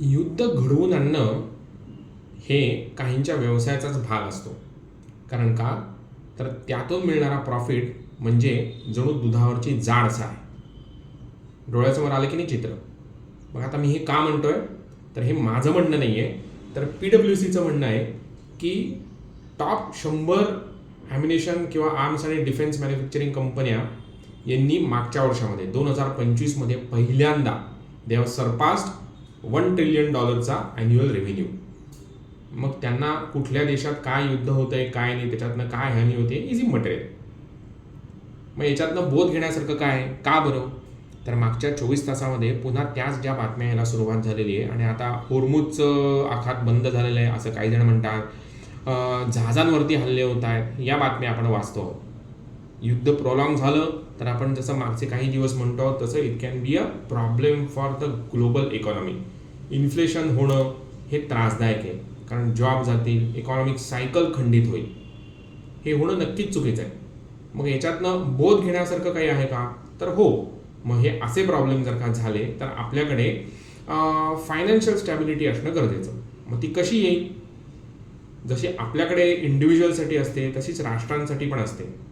युद्ध घडवून आणणं हे काहींच्या व्यवसायाचाच भाग असतो. कारण का तर त्यातून मिळणारा प्रॉफिट म्हणजे जणू दुधावरची जाड आहे. डोळ्यासमोर आलं की नाही चित्र. मग आता मी हे का म्हणतोय तर हे माझं म्हणणं नाही आहे, तर PwCचं म्हणणं आहे की टॉप 100 ॲम्युनेशन किंवा आर्म्स आणि डिफेन्स मॅन्युफॅक्चरिंग कंपन्या यांनी मागच्या वर्षामध्ये 2025मध्ये पहिल्यांदा they have surpassed $1 trillion annual revenue. मग त्यांना कुठल्या देशात काय युद्ध होतं आहे, काय नाही, त्याच्यातनं काय हानी होते, इझी मटेरियल. मग याच्यातनं बोध घेण्यासारखं काय, का बरं? तर मागच्या 24 तासामध्ये पुन्हा त्याच ज्या बातम्या यायला सुरुवात झालेली आहे आणि आता होर्मुझचं आखात बंद झालेलं आहे असं काही जण म्हणतात. जहाजांवरती हल्ले होत आहेत, या बातम्या आपण वाचतो. युद्ध प्रोलॉंग झालं तर आपण जसं मागचे काही दिवस म्हणतो तसं it can be a problem for the global economy. Inflation होणं हे त्रासदायक आहे, कारण जॉब जातील, इकॉनॉमिक सायकल खंडित होईल. हे होणं नक्कीच चुकीचं आहे. मग याच्यातनं बोध घेण्यासारखं काही आहे का, तर हो. मग हे असे प्रॉब्लेम जर का झाले तर आपल्याकडे फायनान्शियल स्टॅबिलिटी असणं गरजेचं. मग ती कशी येईल? जशी आपल्याकडे इंडिव्हिज्युअलसाठी असते तशीच राष्ट्रांसाठी पण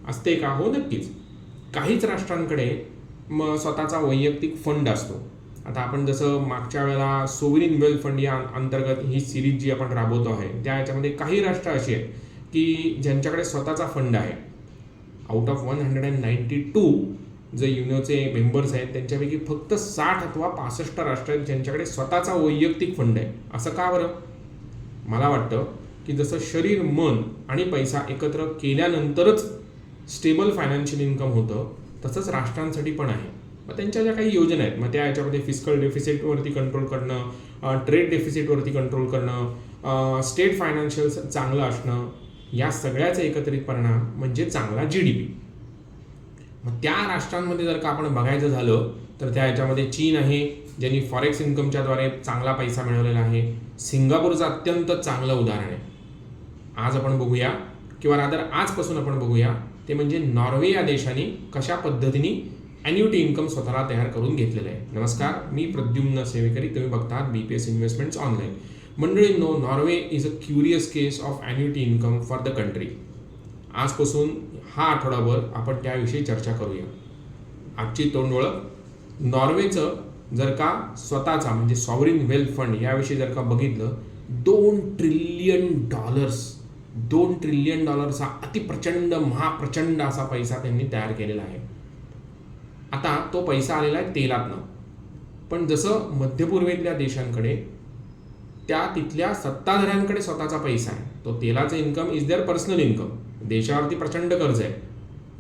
असते का? हो, नक्कीच. काहीच राष्ट्रांकडे स्वतःचा वैयक्तिक फंड असतो. आता आपण जसं मागच्या वेळेला सोव्हरिन वेल्थ फंड या अंतर्गत ही सिरीज जी आपण राबवतो आहे त्या याच्यामध्ये काही राष्ट्र अशी आहेत की ज्यांच्याकडे स्वतःचा फंड आहे. आउट ऑफ 192 जे युनोचे मेंबर्स आहेत त्यांच्यापैकी फक्त 60 अथवा 65 राष्ट्र आहेत ज्यांच्याकडे स्वतःचा वैयक्तिक फंड आहे. असं का बरं? मला वाटतं की जसं शरीर, मन आणि पैसा एकत्र केल्यानंतरच स्टेबल फायनान्शियल इन्कम होतं, तसंच राष्ट्रांसाठी पण आहे. मग त्यांच्या ज्या काही योजना आहेत मग त्या याच्यामध्ये फिस्कल डेफिसिटवरती कंट्रोल करणं, ट्रेड डेफिसिटवरती कंट्रोल करणं, स्टेट फायनान्शियल चांगलं असणं, या सगळ्याचा एकत्रित परिणाम म्हणजे चांगला GDP. मग त्या राष्ट्रांमध्ये जर का आपण बघायचं झालं तर त्या याच्यामध्ये चीन आहे, ज्यांनी फॉरेक्स इन्कमच्याद्वारे चांगला पैसा मिळवलेला आहे. सिंगापूरचं अत्यंत चांगलं उदाहरण आहे. आज आपण बघूया किंवा रादर आजपासून आपण बघूया ते म्हणजे नॉर्वे या देशाने कशा पद्धतीने ॲन्युटी इन्कम स्वतःला तयार करून घेतलेलं आहे. नमस्कार, मी प्रद्युम्न सेवेकरी, तुम्ही बघतात BPS इन्व्हेस्टमेंट्स ऑनलाईन. मंडळींनो, Norway is a curious case of annuity income for the country. आजपासून हा आठवडाभर आपण त्याविषयी चर्चा करूया. आजची तोंडओळख, नॉर्वेचं जर का स्वतःचा म्हणजे सॉव्हरिन वेल्थ फंड याविषयी जर का बघितलं, $2 ट्रिलियन अतिप्रचंड महाप्रचंड असा पैसा त्यांनी तयार केलेला आहे. आता तो पैसा आलेला आहे तेलातनं. पण जसं मध्यपूर्वेतल्या देशांकडे त्या तिथल्या सत्ताधाऱ्यांकडे स्वतःचा पैसा आहे, तो तेलाचं income is their personal income. देशावरती प्रचंड कर्ज आहे.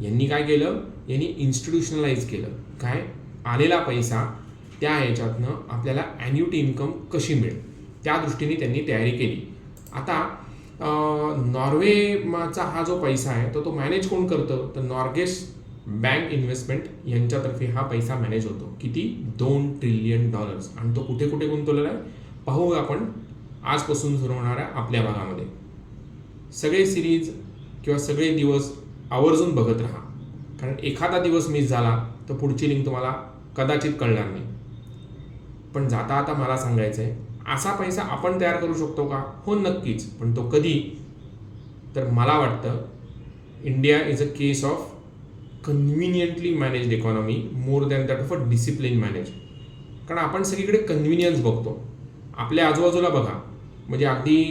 यांनी काय केलं, यांनी इन्स्टिट्यूशनलाइज केलं. काय? आलेला पैसा त्या ह्याच्यातनं आपल्याला ॲन्युटी इन्कम कशी मिळेल त्या दृष्टीने त्यांनी तयारी केली. आता नॉर्वेचा हा जो पैसा आहे तो मॅनेज कोण करतं, तर नॉर्गेस बँक इन्व्हेस्टमेंट यांच्यातर्फे हा पैसा मॅनेज होतो. किती? $2 ट्रिलियन. आणि तो कुठे कुठे गुंतवलेला आहे पाहू आपण आजपासून सुरू होणाऱ्या आपल्या भागामध्ये. सगळे सिरीज किंवा सगळे दिवस आवर्जून बघत राहा, कारण एखादा दिवस मिस झाला तर पुढची लिंक तुम्हाला कदाचित कळणार नाही. पण जाता आता मला सांगायचं आहे, असा पैसा आपण तयार करू शकतो का? हो, नक्कीच. पण तो कधी? तर मला वाटतं India is a case of conveniently managed economy more than that of a discipline manage. कारण आपण सगळीकडे कन्व्हिनियन्स बघतो. आपल्या आजूबाजूला बघा, म्हणजे अगदी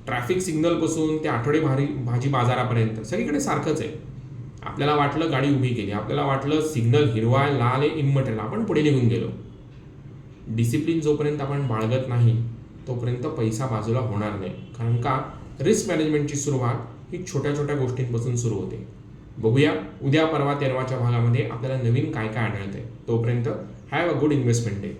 ट्रॅफिक सिग्नलपासून ते आठवडे भाजी बाजारापर्यंत सगळीकडे सारखंच आहे. आपल्याला वाटलं गाडी उभी केली, आपल्याला वाटलं सिग्नल हिरवा आहे, लाल आहे, इम्मटेरियल, आपण पुढे निघून गेलो. डिसिप्लिन जोपर्यंत आपण बाळगत नाही तोपर्यंत पैसा बाजूला होणार नाही. कारण का? रिस्क मॅनेजमेंटची सुरुवात ही छोट्या छोट्या गोष्टींपासून सुरू होते. बघूया उद्या परवा 13व्या भागामध्ये आपल्याला नवीन काय काय आढळतंय. तोपर्यंत have a good investment day.